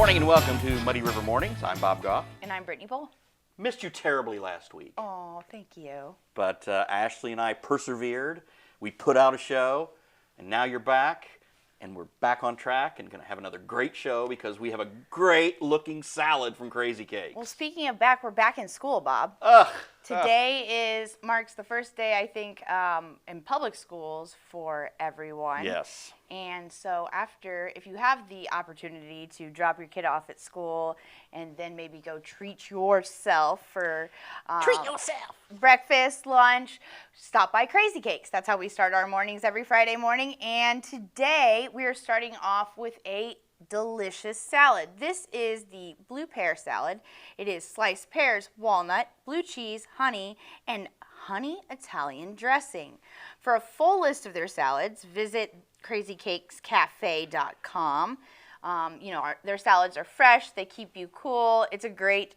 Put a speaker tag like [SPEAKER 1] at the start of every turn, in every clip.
[SPEAKER 1] morning and welcome to Muddy River Mornings. I'm Bob Gough.
[SPEAKER 2] And I'm Brittany Boll.
[SPEAKER 1] Missed you terribly last week.
[SPEAKER 2] Oh, thank you.
[SPEAKER 1] But Ashley and I persevered. We put out a show, and now you're back, and we're back on track and going to have another great show because we have a great-looking salad from Crazy Cakes.
[SPEAKER 2] Well, speaking of back, we're back in school, Bob. Today marks the first day, I think, in public schools for everyone.
[SPEAKER 1] Yes.
[SPEAKER 2] And so if you have the opportunity to drop your kid off at school and then maybe go treat yourself for breakfast, lunch, stop by Crazy Cakes. That's how we start our mornings every Friday morning. And today we are starting off with a delicious salad. This is the blue pear salad. It is sliced pears, walnut, blue cheese, honey, and honey Italian dressing. For a full list of their salads, visit crazycakescafe.com. Their salads are fresh. They keep you cool. It's a great,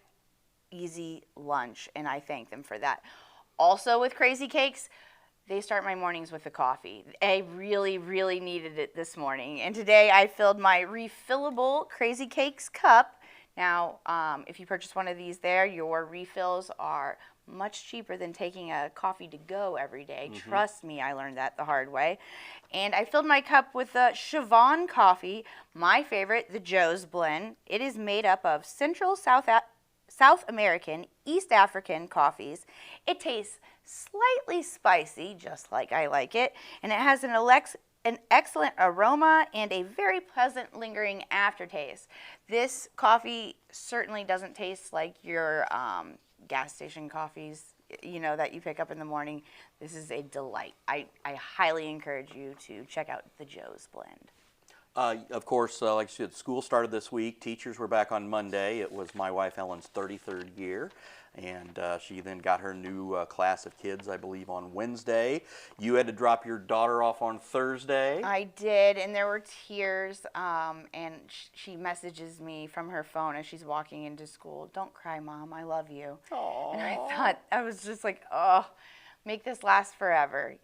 [SPEAKER 2] easy lunch, and I thank them for that. Also with Crazy Cakes, they start my mornings with a coffee. I really, really needed it this morning. And today I filled my refillable Crazy Cakes cup. Now, if you purchase one of these there, your refills are much cheaper than taking a coffee to go every day. Mm-hmm. Trust me, I learned that the hard way. And I filled my cup with the Siobhan coffee, my favorite, the Joe's blend. It is made up of Central South American, East African coffees. It tastes slightly spicy, just like I like it, and it has an excellent aroma and a very pleasant lingering aftertaste. This coffee certainly doesn't taste like your gas station coffees, that you pick up in the morning. This is a delight. I highly encourage you to check out the Joe's blend.
[SPEAKER 1] Of course, like I said, school started this week. Teachers were back on Monday. It was my wife Ellen's 33rd year, and she then got her new class of kids, I believe, on Wednesday. You had to drop your daughter off on Thursday.
[SPEAKER 2] I did, and there were tears, and she messages me from her phone as she's walking into school, "Don't cry, Mom, I love you." Aww. And I was just like, oh, make this last forever,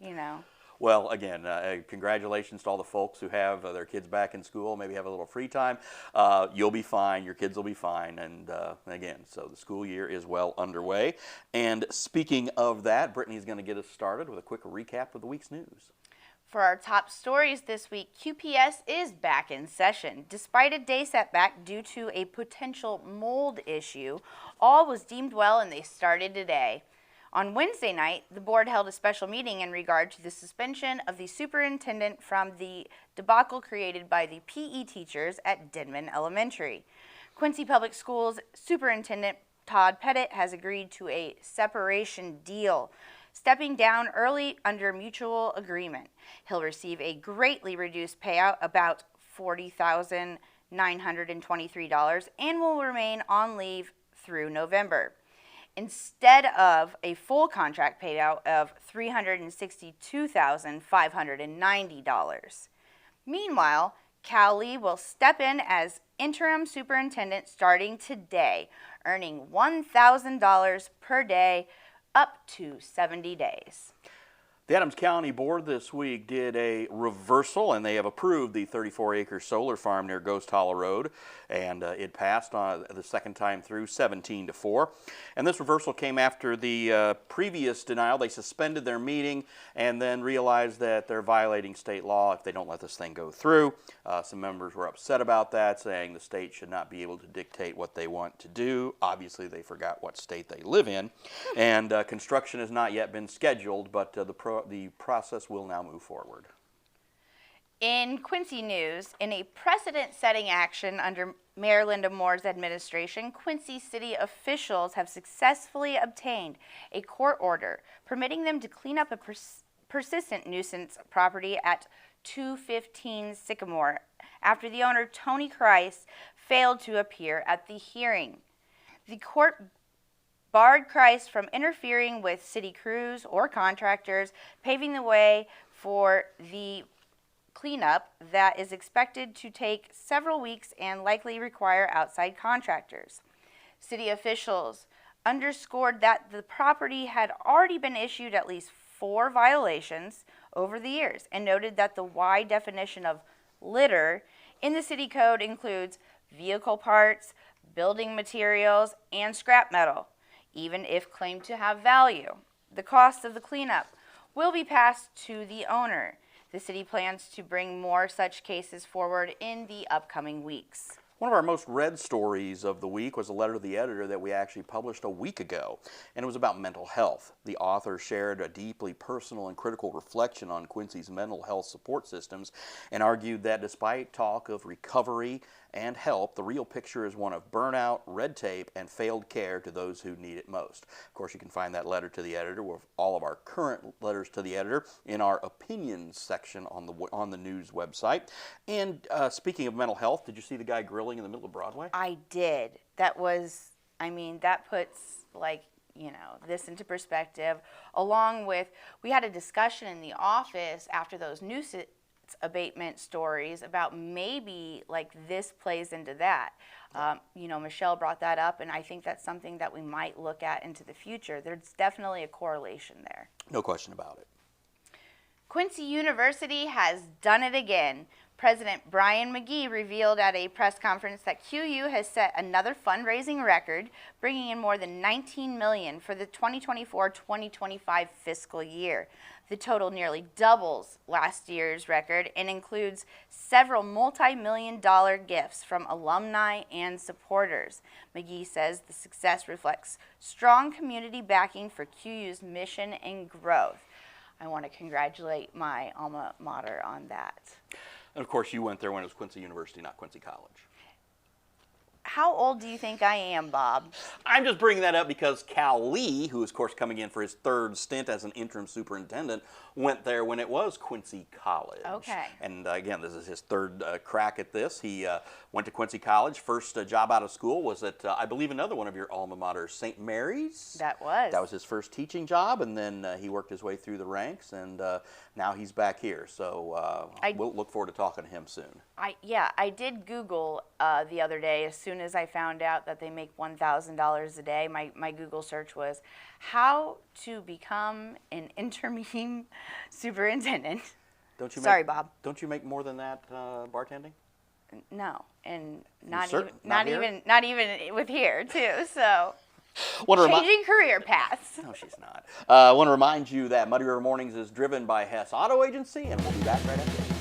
[SPEAKER 1] Well, again, congratulations to all the folks who have their kids back in school, maybe have a little free time. You'll be fine. Your kids will be fine. And again, so the school year is well underway. And speaking of that, Brittany's going to get us started with a quick recap of the week's news.
[SPEAKER 2] For our top stories this week, QPS is back in session. Despite a day setback due to a potential mold issue, all was deemed well and they started today. On Wednesday night, the board held a special meeting in regard to the suspension of the superintendent from the debacle created by the PE teachers at Denman Elementary. Quincy Public Schools Superintendent Todd Pettit has agreed to a separation deal, stepping down early under mutual agreement. He'll receive a greatly reduced payout, about $40,923, and will remain on leave through November, instead of a full contract payout of $362,590. Meanwhile, Cal Lee will step in as interim superintendent starting today, earning $1,000 per day up to 70 days.
[SPEAKER 1] The Adams County Board this week did a reversal, and they have approved the 34-acre solar farm near Ghost Hollow Road, and it passed the second time through, 17-4. And this reversal came after the previous denial. They suspended their meeting and then realized that they're violating state law if they don't let this thing go through. Some members were upset about that, saying the state should not be able to dictate what they want to do. Obviously, they forgot what state they live in, and construction has not yet been scheduled, but the process will now move forward.
[SPEAKER 2] In Quincy news, in a precedent-setting action under Mayor Linda Moore's administration, Quincy city officials have successfully obtained a court order permitting them to clean up a persistent nuisance property at 215 Sycamore after the owner, Tony Christ, failed to appear at the hearing. The court barred Christ from interfering with city crews or contractors, paving the way for the cleanup that is expected to take several weeks and likely require outside contractors. City officials underscored that the property had already been issued at least 4 violations over the years and noted that the wide definition of litter in the city code includes vehicle parts, building materials, and scrap metal, even if claimed to have value. The cost of the cleanup will be passed to the owner. The city plans to bring more such cases forward in the upcoming weeks.
[SPEAKER 1] One of our most read stories of the week was a letter to the editor that we actually published a week ago, and it was about mental health. The author shared a deeply personal and critical reflection on Quincy's mental health support systems and argued that despite talk of recovery and help, the real picture is one of burnout, red tape, and failed care to those who need it most. Of course, you can find that letter to the editor with all of our current letters to the editor in our opinions section on the news website. And speaking of mental health, did you see the guy grilling in the middle of Broadway?
[SPEAKER 2] I did. That was, that puts this into perspective, along with, we had a discussion in the office after those nuisance abatement stories about maybe this plays into that. Michelle brought that up, and I think that's something that we might look at into the future. There's definitely a correlation there.
[SPEAKER 1] No question about it.
[SPEAKER 2] Quincy University has done it again. President Brian McGee revealed at a press conference that QU has set another fundraising record, bringing in more than $19 million for the 2024-2025 fiscal year. The total nearly doubles last year's record and includes several multi-million-dollar gifts from alumni and supporters. McGee says the success reflects strong community backing for QU's mission and growth. I want to congratulate my alma mater on that.
[SPEAKER 1] And of course, you went there when it was Quincy University, not Quincy College.
[SPEAKER 2] How old do you think I am, Bob?
[SPEAKER 1] I'm just bringing that up because Cal Lee, who is, of course, coming in for his third stint as an interim superintendent, went there when it was Quincy College.
[SPEAKER 2] Okay.
[SPEAKER 1] And again, this is his third crack at this. He went to Quincy College. First job out of school was at, I believe, another one of your alma maters, St. Mary's.
[SPEAKER 2] That was.
[SPEAKER 1] That was his first teaching job, and then he worked his way through the ranks, and now he's back here. So we'll look forward to talking to him soon.
[SPEAKER 2] I did Google the other day as soon as I found out that they make $1,000 a day. My Google search was how to become an interim superintendent. Sorry, Bob.
[SPEAKER 1] Don't you make more than that bartending?
[SPEAKER 2] No, and
[SPEAKER 1] not
[SPEAKER 2] even with here too. So changing career paths.
[SPEAKER 1] No, she's not. I want to remind you that Muddy River Mornings is driven by Hess Auto Agency, and we'll be back right after this.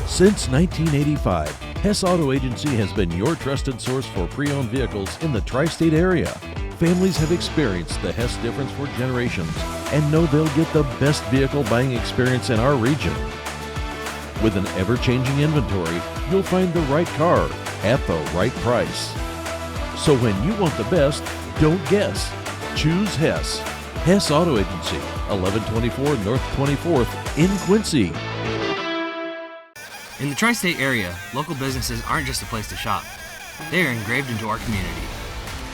[SPEAKER 3] Since 1985, Hess Auto Agency has been your trusted source for pre-owned vehicles in the tri-state area. Families have experienced the Hess difference for generations and know they'll get the best vehicle buying experience in our region. With an ever-changing inventory, you'll find the right car at the right price. So when you want the best, don't guess. Choose Hess. Hess Auto Agency, 1124 North 24th in Quincy.
[SPEAKER 4] In the tri-state area, local businesses aren't just a place to shop. They are engraved into our community.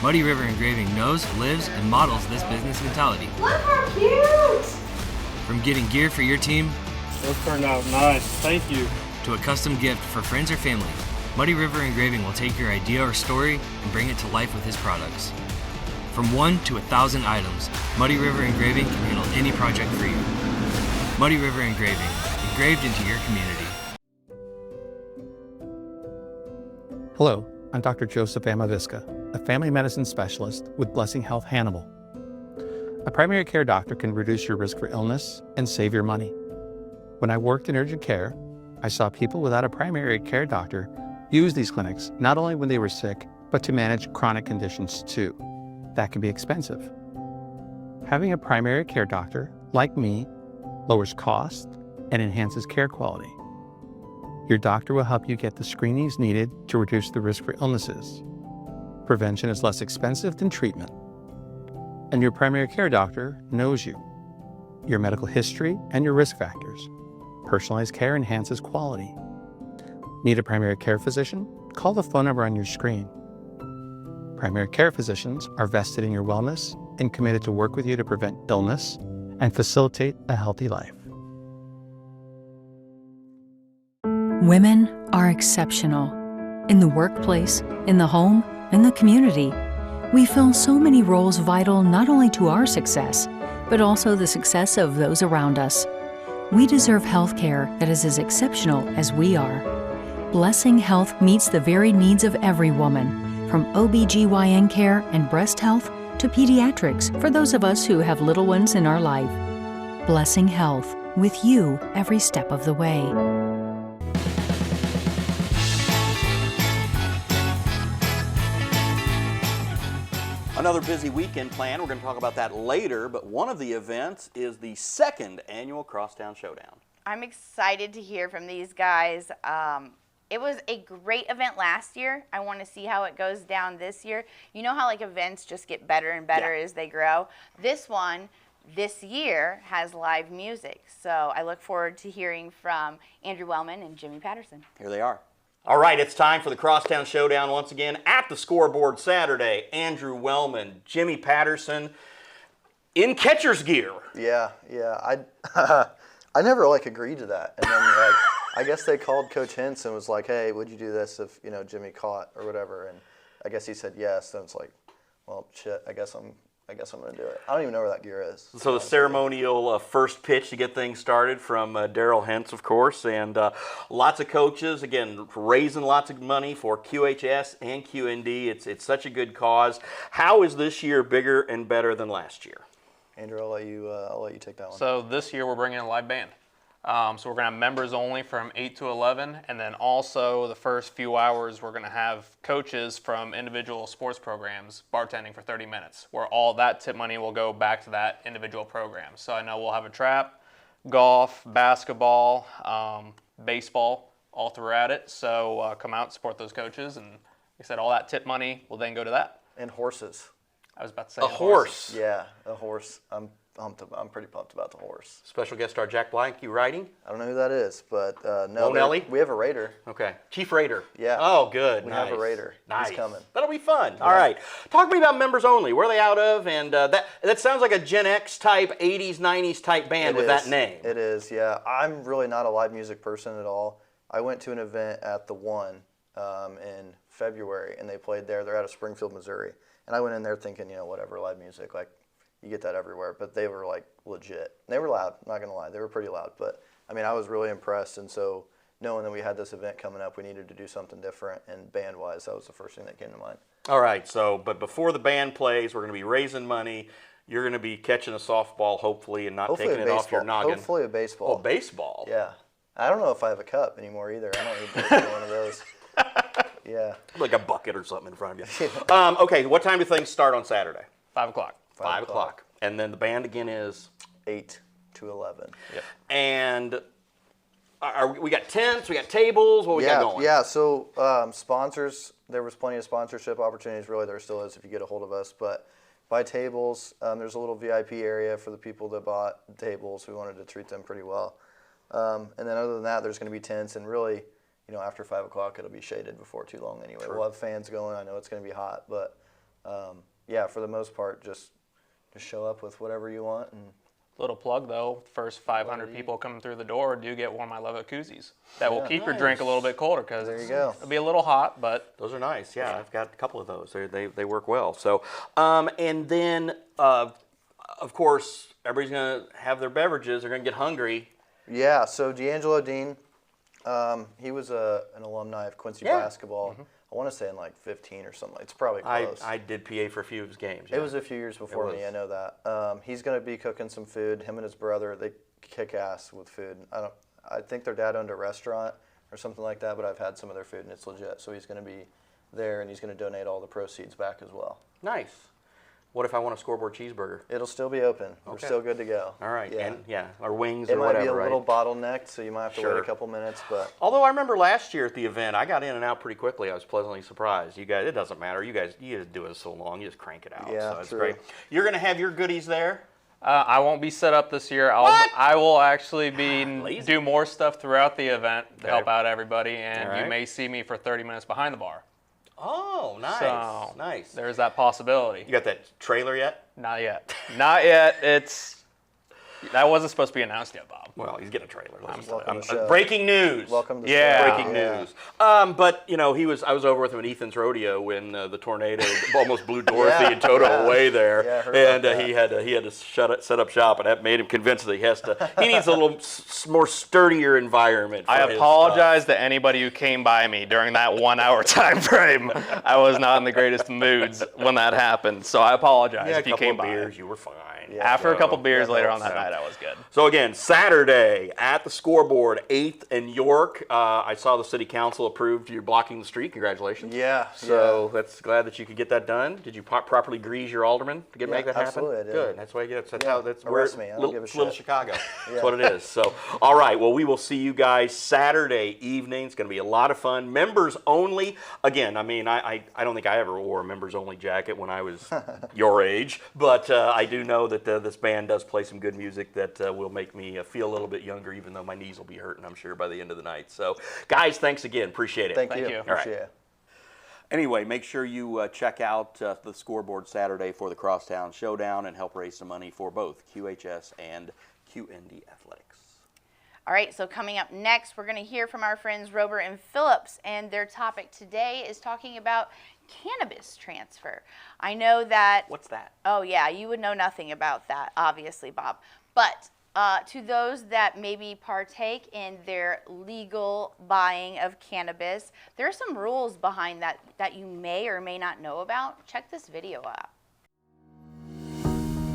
[SPEAKER 4] Muddy River Engraving knows, lives, and models this business mentality.
[SPEAKER 5] Look how cute!
[SPEAKER 4] From getting gear for your team,
[SPEAKER 6] Those turned out nice, thank you.
[SPEAKER 4] to a custom gift for friends or family, Muddy River Engraving will take your idea or story and bring it to life with his products. From 1 to 1,000 items, Muddy River Engraving can handle any project for you. Muddy River Engraving, engraved into your community.
[SPEAKER 7] Hello, I'm Dr. Joseph Amavisca, a family medicine specialist with Blessing Health Hannibal. A primary care doctor can reduce your risk for illness and save your money. When I worked in urgent care, I saw people without a primary care doctor use these clinics not only when they were sick, but to manage chronic conditions too. That can be expensive. Having a primary care doctor, like me, lowers cost and enhances care quality. Your doctor will help you get the screenings needed to reduce the risk for illnesses. Prevention is less expensive than treatment. And your primary care doctor knows you, your medical history, and your risk factors. Personalized care enhances quality. Need a primary care physician? Call the phone number on your screen. Primary care physicians are vested in your wellness and committed to work with you to prevent illness and facilitate a healthy life.
[SPEAKER 8] Women are exceptional. In the workplace, in the home, in the community, we fill so many roles vital not only to our success, but also the success of those around us. We deserve health care that is as exceptional as we are. Blessing Health meets the varied needs of every woman, from OBGYN care and breast health to pediatrics for those of us who have little ones in our life. Blessing Health, with you every step of the way.
[SPEAKER 1] Another busy weekend plan. We're going to talk about that later, but one of the events is the second annual Crosstown Showdown.
[SPEAKER 2] I'm excited to hear from these guys. It was a great event last year. I want to see how it goes down this year. You know how like events just get better and better as they grow? This one, this year, has live music. So I look forward to hearing from Andrew Wellman and Jimmy Patterson.
[SPEAKER 1] Here they are. All right, it's time for the Crosstown Showdown once again at the scoreboard Saturday. Andrew Wellman, Jimmy Patterson in catcher's gear.
[SPEAKER 5] Yeah. I never agreed to that, and then I guess they called Coach Hintz and was like, "Hey, would you do this if Jimmy caught or whatever?" And I guess he said yes. Then it's like, well, shit. I guess I'm gonna do it. I don't even know where that gear is.
[SPEAKER 1] So the ceremonial first pitch to get things started from Daryl Hintz, of course, and lots of coaches, again, raising lots of money for QHS and QND. It's such a good cause. How is this year bigger and better than last year?
[SPEAKER 5] Andrew, I'll let you take that one.
[SPEAKER 9] So this year we're bringing a live band. So we're going to have members only from 8 to 11, and then also the first few hours we're going to have coaches from individual sports programs bartending for 30 minutes, where all that tip money will go back to that individual program. So I know we'll have a trap, golf, basketball, baseball, all throughout it. So come out and support those coaches, and like I said, all that tip money will then go to that.
[SPEAKER 5] And horses.
[SPEAKER 9] I was about to say
[SPEAKER 1] a horse.
[SPEAKER 5] Yeah, a horse. I'm pretty pumped about the horse.
[SPEAKER 1] Special guest star Jack Blank, you riding?
[SPEAKER 5] I don't know who that is, but no.
[SPEAKER 1] Nelly?
[SPEAKER 5] We have a raider.
[SPEAKER 1] Okay. Chief Raider.
[SPEAKER 5] Yeah.
[SPEAKER 1] Oh, good.
[SPEAKER 5] We
[SPEAKER 1] nice.
[SPEAKER 5] have a raider.
[SPEAKER 1] Nice.
[SPEAKER 5] He's coming.
[SPEAKER 1] That'll be fun. Yeah. All right. Talk to me about members only. Where are they out of? And that sounds like a Gen X type, 80s, 90s type band with that name.
[SPEAKER 5] It is, yeah. I'm really not a live music person at all. I went to an event at the One in February, and they played there. They're out of Springfield, Missouri. And I went in there thinking, whatever, live music, you get that everywhere. But they were legit. They were loud, not gonna lie. They were pretty loud. But I was really impressed. And so knowing that we had this event coming up, we needed to do something different. And band-wise, that was the first thing that came to mind.
[SPEAKER 1] All right. But before the band plays, we're gonna be raising money. You're gonna be catching a softball, hopefully, and not taking it off your noggin.
[SPEAKER 5] Hopefully a baseball.
[SPEAKER 1] Oh, baseball.
[SPEAKER 5] Yeah. I don't know if I have a cup anymore either. I don't need to get one of those. Yeah.
[SPEAKER 1] Like a bucket or something in front of you. Okay, what time do things start on Saturday?
[SPEAKER 9] 5 o'clock.
[SPEAKER 1] 5 o'clock. And then the band again is?
[SPEAKER 5] 8 to 11.
[SPEAKER 9] Yep.
[SPEAKER 1] And we got tents, we got tables, what we got going?
[SPEAKER 5] Yeah, so sponsors, there was plenty of sponsorship opportunities, really there still is if you get a hold of us, but buy tables, there's a little VIP area for the people that bought tables. We wanted to treat them pretty well. And then other than that, there's going to be tents, and really, after 5 o'clock, it'll be shaded before too long anyway.
[SPEAKER 1] Sure.
[SPEAKER 5] We'll have fans going. I know it's going to be hot, but yeah, for the most part, just show up with whatever you want. And
[SPEAKER 9] Little plug though, first 500 people coming through the door do get one of my Love It koozies. That will keep your drink a little bit colder because it'll be a little hot, but
[SPEAKER 1] those are nice. Yeah, I've got a couple of those. They work well. So, and then of course everybody's gonna have their beverages. They're gonna get hungry.
[SPEAKER 5] Yeah. So D'Angelo Dean, he was an alumni of Quincy basketball. Mm-hmm. I want to say in 15 or something. It's probably close.
[SPEAKER 1] I did PA for a few of his games. Yeah.
[SPEAKER 5] It was a few years before me. I know that. He's going to be cooking some food. Him and his brother, they kick ass with food. I think their dad owned a restaurant or something like that, but I've had some of their food and it's legit. So he's going to be there and he's going to donate all the proceeds back as well.
[SPEAKER 1] Nice. What if I want a scoreboard cheeseburger?
[SPEAKER 5] It'll still be open. We're still good to go.
[SPEAKER 1] All right. Yeah. Or wings
[SPEAKER 5] or
[SPEAKER 1] whatever,
[SPEAKER 5] It might be a
[SPEAKER 1] right?
[SPEAKER 5] little bottlenecked, so you might have to wait a couple minutes. But
[SPEAKER 1] although I remember last year at the event, I got in and out pretty quickly. I was pleasantly surprised. You guys, it doesn't matter. You guys do it so long. You just crank it out.
[SPEAKER 5] Yeah,
[SPEAKER 1] so it's great. You're going to have your goodies there?
[SPEAKER 9] I won't be set up this year. I will actually do more stuff throughout the event to help out everybody, and you may see me for 30 minutes behind the bar.
[SPEAKER 1] Oh, nice.
[SPEAKER 9] So,
[SPEAKER 1] nice.
[SPEAKER 9] There's that possibility.
[SPEAKER 1] You got that trailer yet?
[SPEAKER 9] Not yet. Not yet. It's That wasn't supposed to be announced yet, Bob.
[SPEAKER 1] Well, he's getting a trailer.
[SPEAKER 5] Welcome to the show.
[SPEAKER 1] Breaking news.
[SPEAKER 5] Welcome to the
[SPEAKER 9] Yeah.
[SPEAKER 5] show.
[SPEAKER 1] Breaking news. But you know, I was over with him at Ethan's rodeo when the tornado almost blew Dorothy and Toto away there,
[SPEAKER 5] Yeah, I heard
[SPEAKER 1] and
[SPEAKER 5] about that.
[SPEAKER 1] he had to set up shop, and that made him convinced that he needs a little more sturdier environment. For
[SPEAKER 9] I
[SPEAKER 1] his
[SPEAKER 9] apologize to anybody who came by me during that 1 hour time frame. I was not in the greatest moods when that happened, so I apologize if you came by.
[SPEAKER 1] Beers, you were fine.
[SPEAKER 9] After a couple beers
[SPEAKER 5] that
[SPEAKER 9] later on
[SPEAKER 5] helps.
[SPEAKER 9] that night, I was good.
[SPEAKER 1] So again, Saturday at the Scoreboard, 8th and York. I saw the City Council approved you blocking the street. Congratulations.
[SPEAKER 5] Yeah.
[SPEAKER 1] So that's glad that you could get that done. Did you properly grease your alderman to make that happen?
[SPEAKER 5] Absolutely, I did.
[SPEAKER 1] Good. That's why you get. That's
[SPEAKER 5] Yeah,
[SPEAKER 1] how. That's
[SPEAKER 5] arrest me. I don't give a
[SPEAKER 1] little
[SPEAKER 5] shit.
[SPEAKER 1] Chicago. That's what it is. So all right. Well, we will see you guys Saturday evening. It's going to be a lot of fun. Members only. Again, I mean, I don't think I ever wore a members only jacket when I was your age, but I do know that this band does play some good music that will make me feel a little bit younger, even though my knees will be hurting, I'm sure, by the end of the night. So, guys, thanks again. Appreciate it.
[SPEAKER 5] Thank you.
[SPEAKER 9] you.
[SPEAKER 5] Appreciate it.
[SPEAKER 1] Anyway, make sure you check out the Scoreboard Saturday for the Crosstown Showdown and help raise some money for both QHS and QND Athletics.
[SPEAKER 2] All right, so coming up next, we're going to hear from our friends Robert and Phillips, and their topic today is talking about cannabis transfer. I know that...
[SPEAKER 1] What's that?
[SPEAKER 2] Oh, yeah, you would know nothing about that, obviously, Bob. But to those that maybe partake in their legal buying of cannabis, there are some rules behind that you may or may not know about. Check this video out.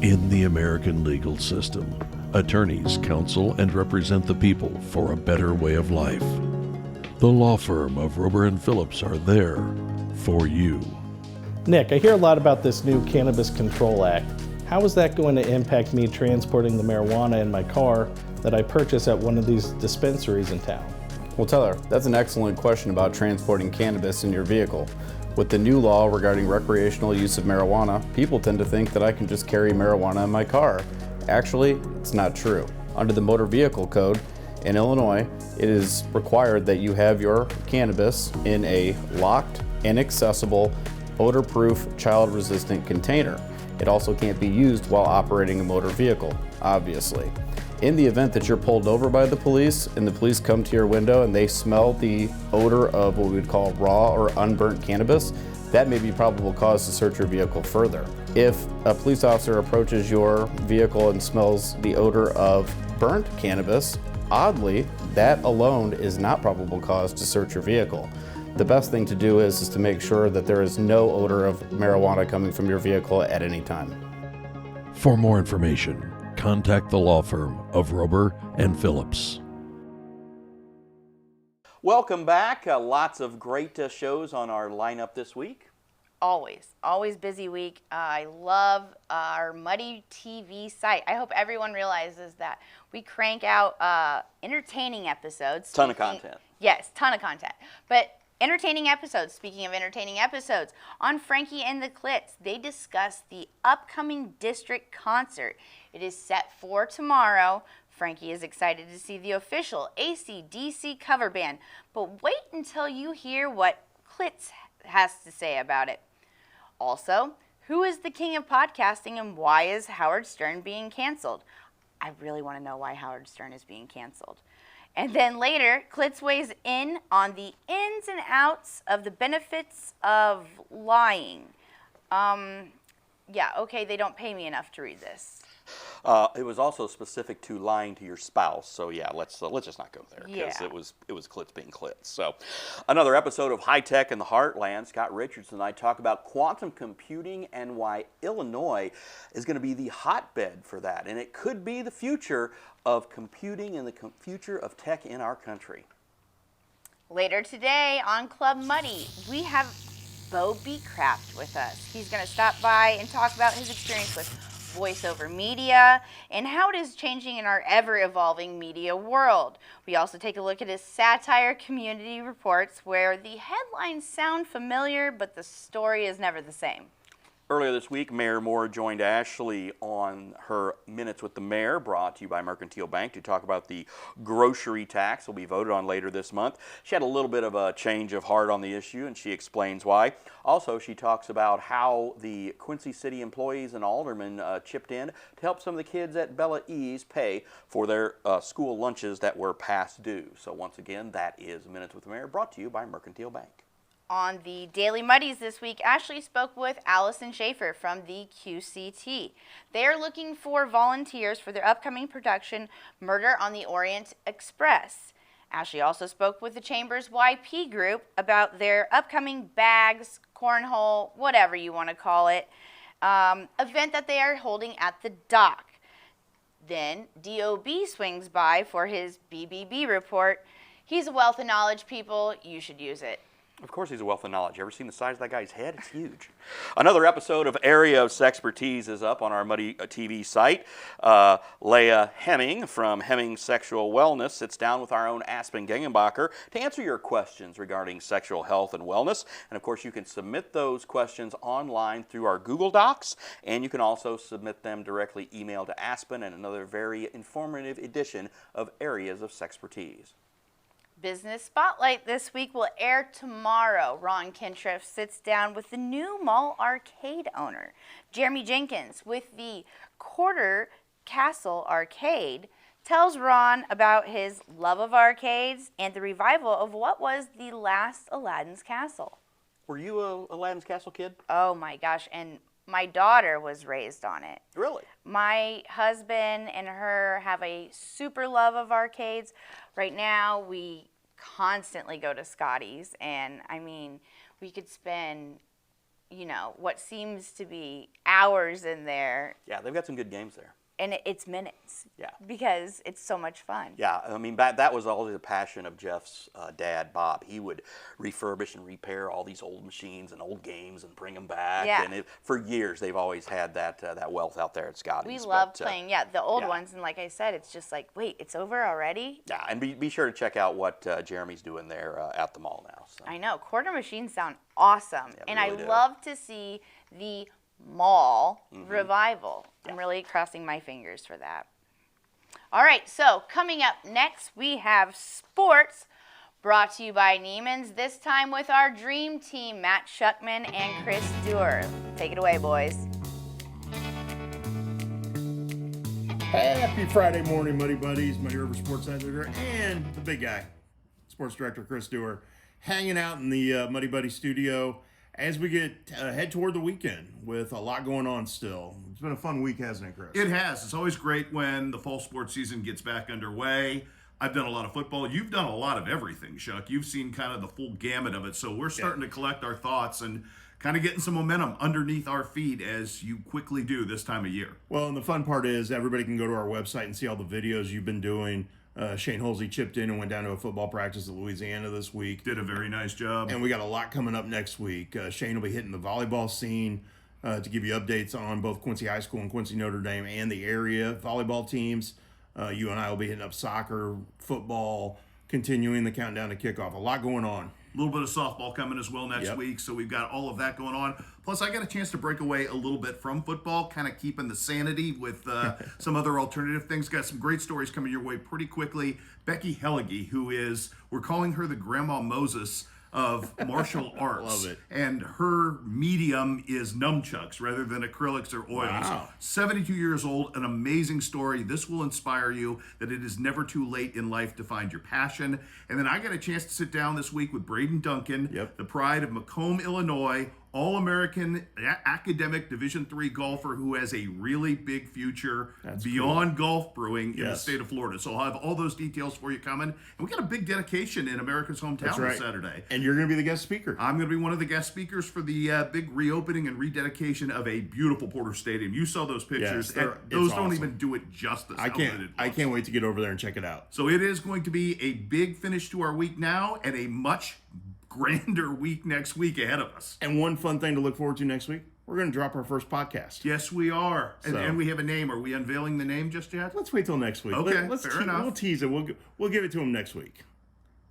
[SPEAKER 3] In the American legal system, attorneys counsel and represent the people for a better way of life. The law firm of Robert and Phillips are there for you.
[SPEAKER 10] Nick, I hear a lot about this new Cannabis Control Act. How is that going to impact me transporting the marijuana in my car that I purchase at one of these dispensaries in town?
[SPEAKER 11] Well, Tyler, that's an excellent question about transporting cannabis in your vehicle. With the new law regarding recreational use of marijuana, people tend to think that I can just carry marijuana in my car. Actually, it's not true. Under the Motor Vehicle Code in Illinois, it is required that you have your cannabis in a locked, inaccessible, odor-proof, child-resistant container. It also can't be used while operating a motor vehicle, obviously. In the event that you're pulled over by the police and the police come to your window and they smell the odor of what we would call raw or unburnt cannabis, that may be probable cause to search your vehicle further. If a police officer approaches your vehicle and smells the odor of burnt cannabis, oddly, that alone is not probable cause to search your vehicle. The best thing to do is to make sure that there is no odor of marijuana coming from your vehicle at any time.
[SPEAKER 3] For more information, contact the law firm of Robert and Phillips.
[SPEAKER 1] Welcome back. Lots of great shows on our lineup this week.
[SPEAKER 2] Always busy week. I love our Muddy TV site. I hope everyone realizes that we crank out entertaining episodes.
[SPEAKER 1] Ton of content.
[SPEAKER 2] Yes, ton of content. But entertaining episodes, speaking of entertaining episodes, on Frankie and the Clits, they discuss the upcoming district concert. It is set for tomorrow. Frankie is excited to see the official AC/DC cover band, but wait until you hear what Clits has to say about it. Also, who is the king of podcasting and why is Howard Stern being canceled? I really want to know why Howard Stern is being canceled. And then later, Clits weighs in on the ins and outs of the benefits of lying. Yeah, okay, they don't pay me enough to read this.
[SPEAKER 1] It was also specific to lying to your spouse, so yeah, let's just not go there because
[SPEAKER 2] Yeah.
[SPEAKER 1] it was Clits being Clits. So, another episode of High Tech in the Heartland. Scott Richardson and I talk about quantum computing and why Illinois is going to be the hotbed for that, and it could be the future of computing and the future of tech in our country.
[SPEAKER 2] Later today on Club Muddy, we have Bo Beecraft with us. He's going to stop by and talk about his experience with voiceover media and how it is changing in our ever-evolving media world. We also take a look at his satire community reports where the headlines sound familiar, but the story is never the same.
[SPEAKER 1] Earlier this week, Mayor Moore joined Ashley on her Minutes with the Mayor, brought to you by Mercantile Bank, to talk about the grocery tax that will be voted on later this month. She had a little bit of a change of heart on the issue, and she explains why. Also, she talks about how the Quincy City employees and aldermen chipped in to help some of the kids at Bella E's pay for their school lunches that were past due. So once again, that is Minutes with the Mayor, brought to you by Mercantile Bank.
[SPEAKER 2] On the Daily Muddies this week, Ashley spoke with Allison Schaefer from the QCT. They are looking for volunteers for their upcoming production, Murder on the Orient Express. Ashley also spoke with the Chamber's YP group about their upcoming bags, cornhole, whatever you want to call it, event that they are holding at the dock. Then DOB swings by for his BBB report. He's a wealth of knowledge, people. You should use it.
[SPEAKER 1] Of course he's a wealth of knowledge. You ever seen the size of that guy's head? It's huge. Another episode of Area of Sexpertise is up on our Muddy TV site. Leah Hemming from Hemming Sexual Wellness sits down with our own Aspen Gengenbacher to answer your questions regarding sexual health and wellness. And of course, you can submit those questions online through our Google Docs, and you can also submit them directly email to Aspen, and another very informative edition of Areas of Sexpertise.
[SPEAKER 2] Business Spotlight this week will air tomorrow. Ron Kintriff sits down with the new mall arcade owner, Jeremy Jenkins, with the Quarter Castle Arcade, tells Ron about his love of arcades and the revival of what was the last Aladdin's Castle.
[SPEAKER 1] Were you a Aladdin's Castle kid?
[SPEAKER 2] Oh my gosh, and my daughter was raised on it.
[SPEAKER 1] Really?
[SPEAKER 2] My husband and her have a super love of arcades. Right now, we constantly go to Scotty's, and I mean, we could spend, you know, what seems to be hours in there.
[SPEAKER 1] Yeah, they've got some good games there.
[SPEAKER 2] And it's minutes.
[SPEAKER 1] Yeah.
[SPEAKER 2] Because it's so much fun.
[SPEAKER 1] Yeah, I mean, that was always a passion of Jeff's dad, Bob. He would refurbish and repair all these old machines and old games and bring them back.
[SPEAKER 2] Yeah.
[SPEAKER 1] And for years, they've always had that wealth out there at Scotty's.
[SPEAKER 2] We love playing, the old ones. And like I said, it's just like, wait, it's over already?
[SPEAKER 1] Yeah, and be sure to check out what Jeremy's doing there at the mall now. So.
[SPEAKER 2] I know. Quarter machines sound awesome.
[SPEAKER 1] Yeah,
[SPEAKER 2] and
[SPEAKER 1] really
[SPEAKER 2] I
[SPEAKER 1] do.
[SPEAKER 2] love to see the mall revival. I'm really crossing my fingers for that. All right, so coming up next, we have sports brought to you by Neiman's, this time with our dream team, Matt Schuckman and Chris Duerr. Take it away, boys.
[SPEAKER 12] Happy Friday morning, Muddy Buddies, Muddy River Sports Editor, and the big guy, Sports Director Chris Duerr, hanging out in the Muddy Buddy studio as we get head toward the weekend with a lot going on still. It's been a fun week, hasn't it, Chris?
[SPEAKER 13] It has. It's always great when the fall sports season gets back underway. I've done a lot of football. You've done a lot of everything, Shuck. You've seen kind of the full gamut of it. So we're starting to collect our thoughts and kind of getting some momentum underneath our feet as you quickly do this time of year.
[SPEAKER 12] Well, and the fun part is everybody can go to our website and see all the videos you've been doing. Shane Holsey chipped in and went down to a football practice at Louisiana this week.
[SPEAKER 13] Did a very nice job.
[SPEAKER 12] And we got a lot coming up next week. Shane will be hitting the volleyball scene to give you updates on both Quincy High School and Quincy Notre Dame and the area volleyball teams. You and I will be hitting up soccer, football, continuing the countdown to kickoff. A lot going on.
[SPEAKER 13] A little bit of softball coming as well next week, so we've got all of that going on. Plus, I got a chance to break away a little bit from football, kind of keeping the sanity with some other alternative things. Got some great stories coming your way pretty quickly. Becky Hellige, who is, we're calling her the Grandma Moses of martial arts.
[SPEAKER 12] Love it.
[SPEAKER 13] And her medium is nunchucks rather than acrylics or oils.
[SPEAKER 12] Wow.
[SPEAKER 13] 72 years old, an amazing story. This will inspire you that it is never too late in life to find your passion. And then I got a chance to sit down this week with Braden Duncan, the pride of Macomb, Illinois, All-American academic Division III golfer who has a really big future beyond golf brewing in the state of Florida. So I'll have all those details for you coming. And we got a big dedication in America's hometown this Saturday.
[SPEAKER 12] And you're going to be the guest speaker.
[SPEAKER 13] I'm going to be one of the guest speakers for the big reopening and rededication of a beautiful Porter Stadium. You saw those pictures.
[SPEAKER 12] Yes,
[SPEAKER 13] those
[SPEAKER 12] it's
[SPEAKER 13] don't
[SPEAKER 12] awesome.
[SPEAKER 13] even do it justice.
[SPEAKER 12] I can't wait to get over there and check it out.
[SPEAKER 13] So it is going to be a big finish to our week now and a much grander week next week ahead of us.
[SPEAKER 12] And one fun thing to look forward to next week, we're going to drop our first podcast.
[SPEAKER 13] Yes, we are.
[SPEAKER 12] So.
[SPEAKER 13] And we have a name. Are we unveiling the name just yet?
[SPEAKER 12] Let's wait till next week.
[SPEAKER 13] Okay,
[SPEAKER 12] Fair
[SPEAKER 13] enough.
[SPEAKER 12] We'll tease it. We'll give it to him next week.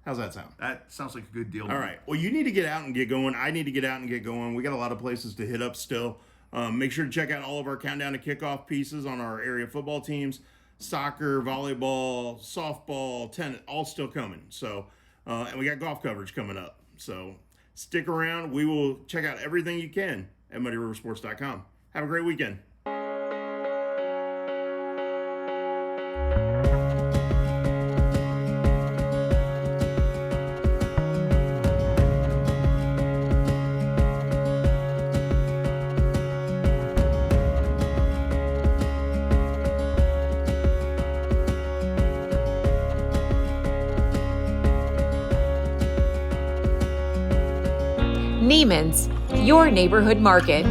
[SPEAKER 12] How's that sound?
[SPEAKER 13] That sounds like a good deal.
[SPEAKER 12] All right. Well, you need to get out and get going. I need to get out and get going. We got a lot of places to hit up still. Make sure to check out all of our countdown to kickoff pieces on our area football teams. Soccer, volleyball, softball, tennis, all still coming. So, and we got golf coverage coming up. So stick around. We will check out everything you can at muddyriversports.com. Have a great weekend.
[SPEAKER 14] Neiman's, your neighborhood market.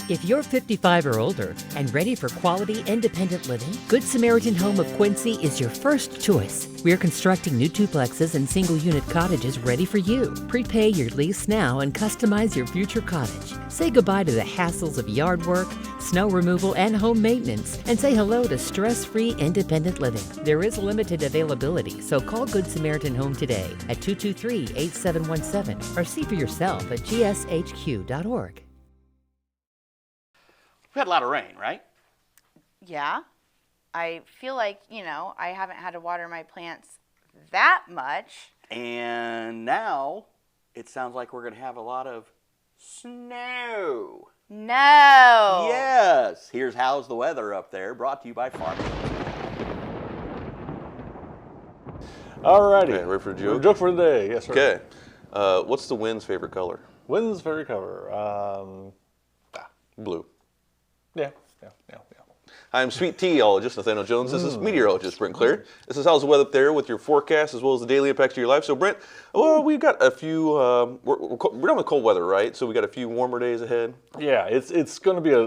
[SPEAKER 15] If you're 55 or older and ready for quality, independent living, Good Samaritan Home of Quincy is your first choice. We're constructing new duplexes and single-unit cottages ready for you. Prepay your lease now and customize your future cottage. Say goodbye to the hassles of yard work, snow removal, and home maintenance, and say hello to stress-free, independent living. There is limited availability, so call Good Samaritan Home today at 223-8717 or see for yourself at gshq.org.
[SPEAKER 1] We've had a lot of rain, right?
[SPEAKER 2] Yeah. I feel like, I haven't had to water my plants that much.
[SPEAKER 1] And now it sounds like we're going to have a lot of snow.
[SPEAKER 2] No.
[SPEAKER 1] Yes. Here's How's the Weather Up There, brought to you by Farming.
[SPEAKER 16] Alrighty.
[SPEAKER 17] Okay, ready for a joke?
[SPEAKER 16] Joke for the day, yes sir.
[SPEAKER 17] Okay. What's the wind's favorite color?
[SPEAKER 16] Wind's favorite color?
[SPEAKER 17] Blue.
[SPEAKER 16] Yeah.
[SPEAKER 17] I'm Sweet Teologist Nathaniel Jones. This is meteorologist Brent Clair. This is How's the Weather Up There with your forecast as well as the daily impacts to your life. So Brent, we've got a few, we're done with cold weather, right? So we got a few warmer days ahead.
[SPEAKER 16] Yeah, it's going to be a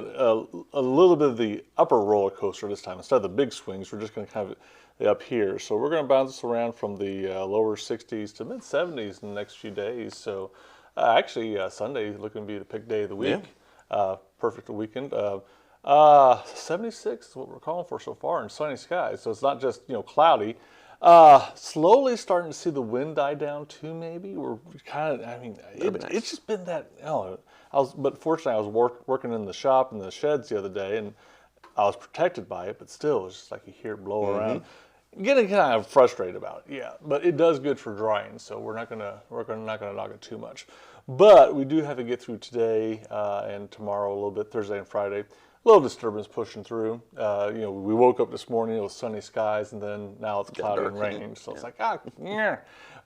[SPEAKER 16] little bit of the upper roller coaster this time. Instead of the big swings, we're just going to have it up here. So we're going to bounce this around from the lower 60s to mid 70s in the next few days. So actually Sunday is looking to be the pick day of the week. Yeah. Perfect weekend. 76 is what we're calling for so far in sunny skies. So it's not just, cloudy. Slowly starting to see the wind die down too, maybe. We're kind of, it's just been that, but fortunately I was working in the shop in the sheds the other day and I was protected by it, but still it's just like you hear it blow around. Getting kind of frustrated about it, yeah. But it does good for drying, so we're not gonna knock it too much. But we do have to get through today and tomorrow a little bit, Thursday and Friday. A little disturbance pushing through. We woke up this morning, it was sunny skies, and then now it's cloudy and raining. So it's like, yeah.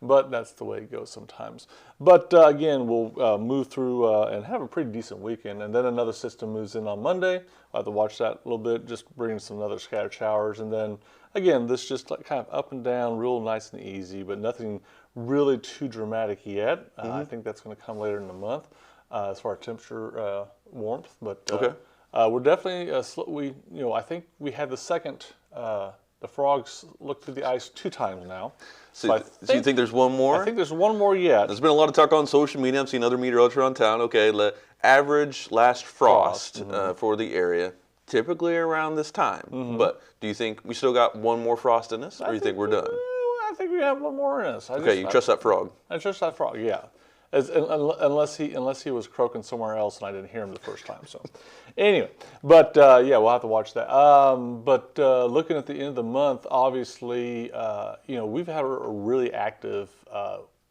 [SPEAKER 16] But that's the way it goes sometimes. But again, we'll move through and have a pretty decent weekend. And then another system moves in on Monday. We'll have to watch that a little bit, just bringing some other scattered showers. And then again, this just like kind of up and down, real nice and easy, but nothing really too dramatic yet. I think that's going to come later in the month as far as temperature warmth. But we're definitely I think we had the second. The frogs looked through the ice 2 times now.
[SPEAKER 17] So you think there's one more?
[SPEAKER 16] I think there's one more yet.
[SPEAKER 17] There's been a lot of talk on social media. I've seen other meteorologists around town. Okay, the average last frost for the area, typically around this time. But do you think we still got one more frost in us, or do you think we're done?
[SPEAKER 16] I think we have one more in us.
[SPEAKER 17] You trust that frog?
[SPEAKER 16] I trust that frog, yeah. Unless he was croaking somewhere else and I didn't hear him the first time. So anyway, but we'll have to watch that. But looking at the end of the month, obviously, we've had a really active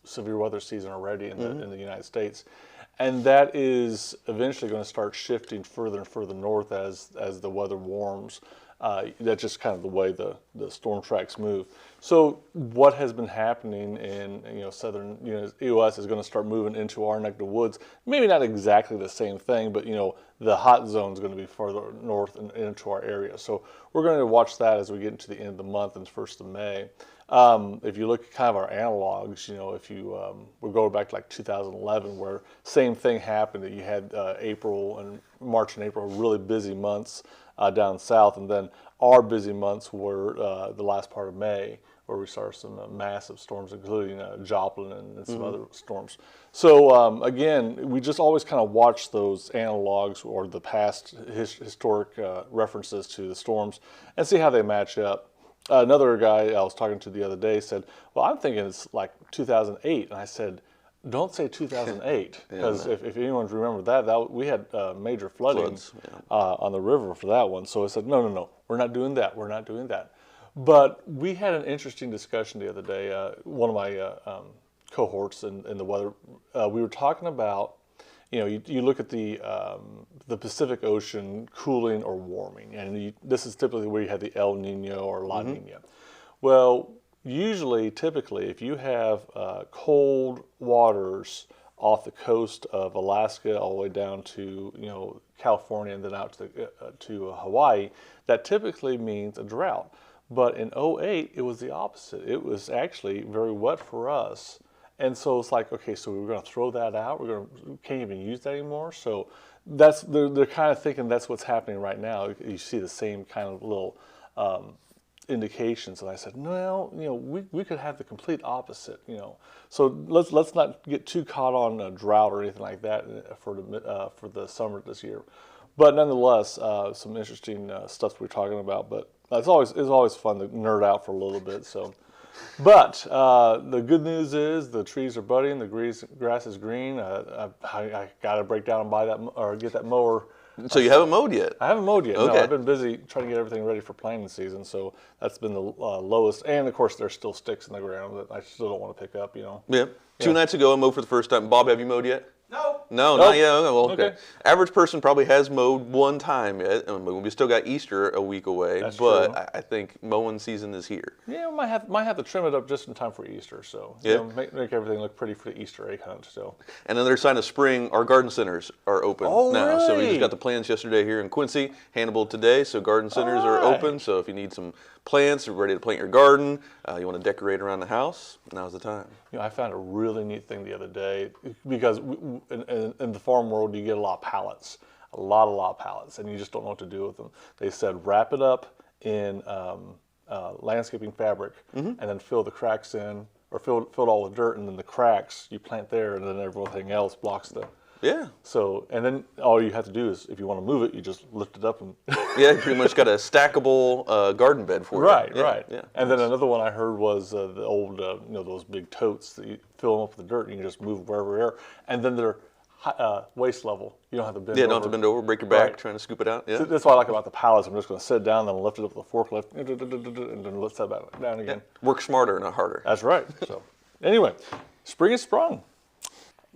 [SPEAKER 16] severe weather season already in the United States, and that is eventually going to start shifting further and further north as the weather warms. That's just kind of the way the storm tracks move. So what has been happening in southern U.S. is going to start moving into our neck of the woods. Maybe not exactly the same thing, but the hot zone is going to be further north and into our area. So we're going to watch that as we get into the end of the month and 1st of May. If you look at kind of our analogs, if you we're going back to like 2011, where same thing happened, that you had March and April really busy months down south, and then our busy months were the last part of May, where we saw some massive storms, including Joplin and some other storms. So again, we just always kind of watch those analogs or the past historic references to the storms and see how they match up. Another guy I was talking to the other day said, well, I'm thinking it's like 2008. And I said, Don't say 2008,
[SPEAKER 17] Yeah,
[SPEAKER 16] because
[SPEAKER 17] no.
[SPEAKER 16] if anyone's remembered that we had major flooding
[SPEAKER 17] Floods, yeah.
[SPEAKER 16] on the river for that one. So I said, no, we're not doing that. We're not doing that. But we had an interesting discussion the other day. One of my cohorts in the weather, we were talking about, you look at the Pacific Ocean cooling or warming, and this is typically where you have the El Nino or La Nina. Well, typically, if you have cold waters off the coast of Alaska all the way down to California and then out to Hawaii, that typically means a drought. But in 2008, it was the opposite. It was actually very wet for us. And so it's like, okay, so we're going to throw that out. We can't even use that anymore. So they're kind of thinking that's what's happening right now. You see the same kind of little indications. And I said, no, we could have the complete opposite. So let's not get too caught on a drought or anything like that for the summer this year. But nonetheless, some interesting stuff we're talking about. But it's always fun to nerd out for a little bit. So. But the good news is the trees are budding, the grass is green. I got to break down and buy that or get that mower.
[SPEAKER 17] So you haven't mowed yet?
[SPEAKER 16] I haven't mowed yet.
[SPEAKER 17] Okay.
[SPEAKER 16] No, I've been busy trying to get everything ready for planting season. So that's been the lowest. And of course, there's still sticks in the ground that I still don't want to pick up.
[SPEAKER 17] Yeah. Two nights ago, I mowed for the first time. Bob, have you mowed yet? No,
[SPEAKER 16] Nope.
[SPEAKER 17] not yet. Okay, well,
[SPEAKER 16] Okay.
[SPEAKER 17] Average person probably has mowed one time yet. We still got Easter a week away,
[SPEAKER 16] That's
[SPEAKER 17] but
[SPEAKER 16] true.
[SPEAKER 17] I think mowing season is here.
[SPEAKER 16] Yeah, might have to trim it up just in time for Easter. So
[SPEAKER 17] Yeah.
[SPEAKER 16] make everything look pretty for the Easter egg hunt. So.
[SPEAKER 17] And another sign of spring, our garden centers are open now. So we
[SPEAKER 16] really?
[SPEAKER 17] just got the plants yesterday here in Quincy, Hannibal today. So garden centers are open. So if you need some plants, you're ready to plant your garden, you want to decorate around the house, now's the time.
[SPEAKER 16] I found a really neat thing the other day because in the farm world you get a lot of pallets, a lot of pallets, and you just don't know what to do with them. They said wrap it up in landscaping fabric and then fill the cracks in, or fill it all with dirt, and then the cracks you plant there, and then everything else blocks the.
[SPEAKER 17] Yeah.
[SPEAKER 16] So, and then all you have to do is, if you want to move it, you just lift it up and.
[SPEAKER 17] Yeah, you pretty much got a stackable garden bed for
[SPEAKER 16] right,
[SPEAKER 17] you.
[SPEAKER 16] Right,
[SPEAKER 17] Yeah.
[SPEAKER 16] And then another one I heard was the old, those big totes that you fill them up with the dirt and you can just move wherever, and then they're waist level. You don't have to bend over.
[SPEAKER 17] Yeah, don't have to bend over, break your back trying to scoop it out. Yeah.
[SPEAKER 16] So that's what I like about the pallets. I'm just going to sit down, then lift it up with a forklift, and then lift that back down again.
[SPEAKER 17] Yeah. Work smarter, not harder.
[SPEAKER 16] That's right. So, anyway, spring is sprung.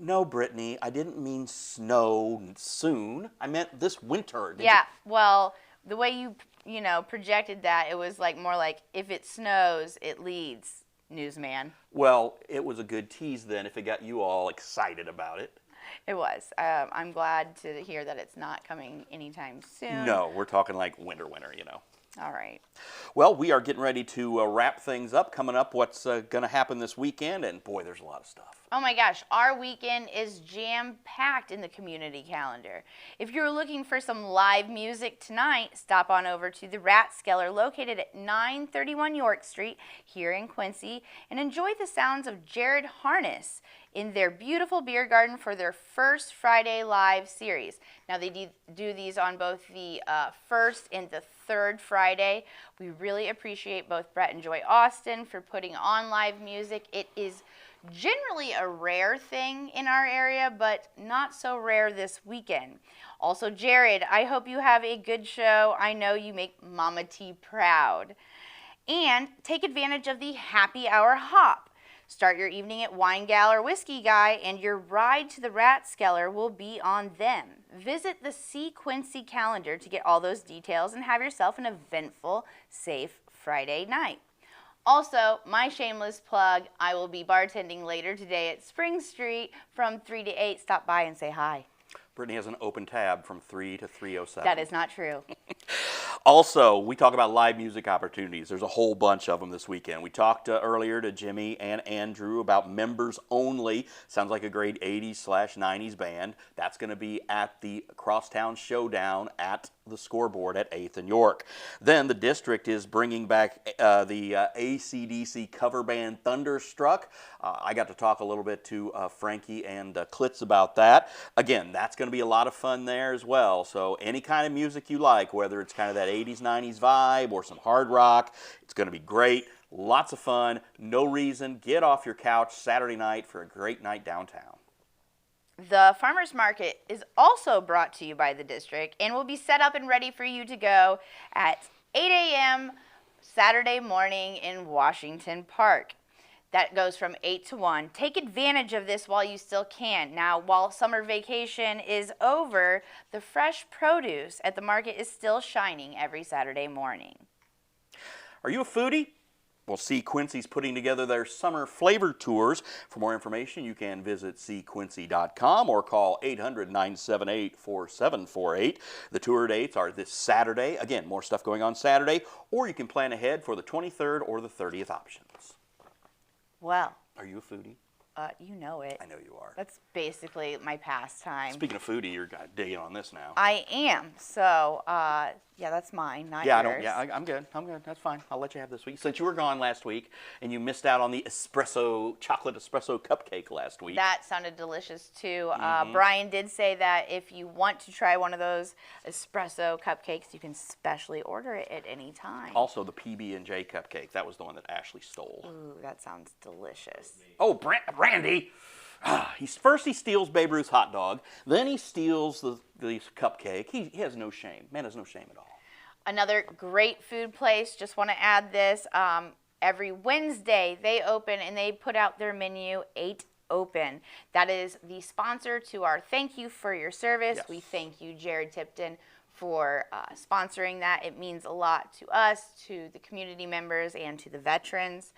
[SPEAKER 1] No, Brittany, I didn't mean snow soon. I meant this winter.
[SPEAKER 2] Yeah, well, the way you projected that, it was more like if it snows, it leads, newsman.
[SPEAKER 1] Well, it was a good tease then if it got you all excited about it.
[SPEAKER 2] It was. I'm glad to hear that it's not coming anytime soon.
[SPEAKER 1] No, we're talking like winter,
[SPEAKER 2] All right.
[SPEAKER 1] Well, we are getting ready to wrap things up. Coming up, what's going to happen this weekend? And boy, there's a lot of stuff.
[SPEAKER 2] Oh my gosh, our weekend is jam-packed in the community calendar. If you're looking for some live music tonight, stop on over to the Ratskeller located at 931 York Street here in Quincy and enjoy the sounds of Jared Harness in their beautiful beer garden for their first Friday live series. Now they do these on both the first and the third Friday. We really appreciate both Brett and Joy Austin for putting on live music. It is generally a rare thing in our area, but not so rare this weekend. Also, Jared, I hope you have a good show. I know you make Mama T proud. And take advantage of the happy hour hop. Start your evening at Wine Gal or Whiskey Guy, and your ride to the Ratskeller will be on them. Visit the See Quincy calendar to get all those details and have yourself an eventful, safe Friday night. Also, my shameless plug, I will be bartending later today at Spring Street from 3 to 8. Stop by and say hi.
[SPEAKER 1] Brittany has an open tab from 3 to 3:07.
[SPEAKER 2] That is not true.
[SPEAKER 1] Also, we talk about live music opportunities. There's a whole bunch of them this weekend. We talked earlier to Jimmy and Andrew about members only. Sounds like a great 80s/90s band. That's going to be at the Crosstown Showdown at the Scoreboard at 8th and York. Then the district is bringing back the AC/DC cover band Thunderstruck. I got to talk a little bit to Frankie and Klitz about that. Again, that's going to be a lot of fun there as well. So any kind of music you like, whether it's kind of that 80s, 90s vibe or some hard rock, it's going to be great. Lots of fun, no reason. Get off your couch Saturday night for a great night downtown.
[SPEAKER 2] The Farmers Market is also brought to you by the district and will be set up and ready for you to go at 8 a.m. Saturday morning in Washington Park. That goes from 8 to 1. Take advantage of this while you still can. Now, while summer vacation is over, the fresh produce at the market is still shining every Saturday morning.
[SPEAKER 1] Are you a foodie? Well, see, Quincy's putting together their summer flavor tours. For more information, you can visit cquincy.com or call 800-978-4748. The tour dates are this Saturday. Again, more stuff going on Saturday, or you can plan ahead for the 23rd or the 30th options.
[SPEAKER 2] Well,
[SPEAKER 1] are you a foodie?
[SPEAKER 2] You know it.
[SPEAKER 1] I know you are.
[SPEAKER 2] That's basically my pastime.
[SPEAKER 1] Speaking of foodie, you're digging on this now.
[SPEAKER 2] I am. So, yeah, that's mine, not yours.
[SPEAKER 1] I'm good. I'm good. That's fine. I'll let you have this week. Since you were gone last week and you missed out on the chocolate espresso cupcake last week.
[SPEAKER 2] That sounded delicious too. Brian did say that if you want to try one of those espresso cupcakes, you can specially order it at any time.
[SPEAKER 1] Also, the PB&J cupcake. That was the one that Ashley stole.
[SPEAKER 2] Ooh, that sounds delicious.
[SPEAKER 1] Oh, Randy. He steals Babe Ruth's hot dog. Then he steals the cupcake. He has no shame. Man has no shame at all.
[SPEAKER 2] Another great food place, just want to add this, every Wednesday they open and they put out their menu 8 open. That is the sponsor to our Thank You for Your Service.
[SPEAKER 1] Yes.
[SPEAKER 2] We thank you, Jared Tipton, for sponsoring that. It means a lot to us, to the community members, and to the veterans.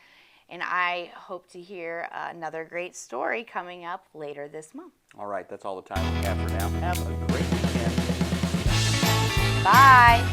[SPEAKER 2] And I hope to hear another great story coming up later this month.
[SPEAKER 1] All right, that's all the time we have for now. Have a great weekend.
[SPEAKER 2] Bye.